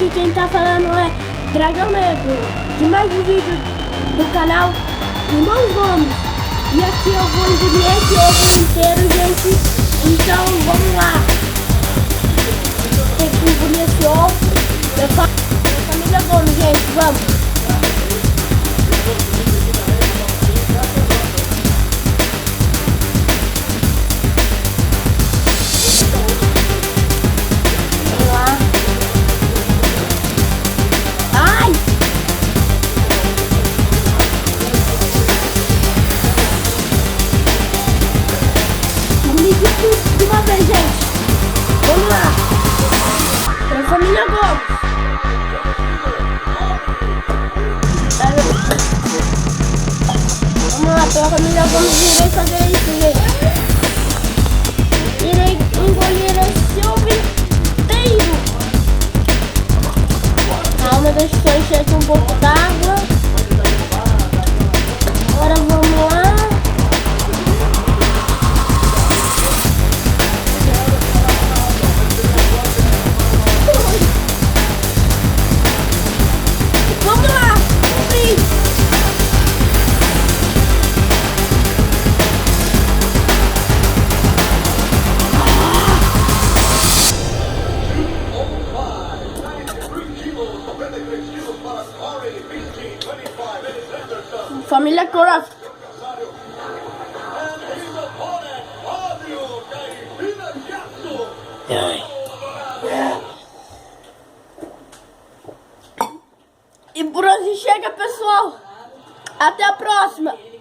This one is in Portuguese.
aqui quem tá falando é Dragão Negro, de mais um vídeo do canal Irmãos Gomes. E aqui eu vou engolir esse ovo inteiro, gente. Então vamos lá. Tem que engolir esse ovo. Eu faço família Gomes, gente, vamos. De uma vez, gente. Vamos lá. Pra família Gomes. Vamos lá, pela família Gomes. Irei fazer isso, gente. Irei engolir esse ovo inteiro. Calma, deixa eu encher aqui um pouco d'água. Agora vamos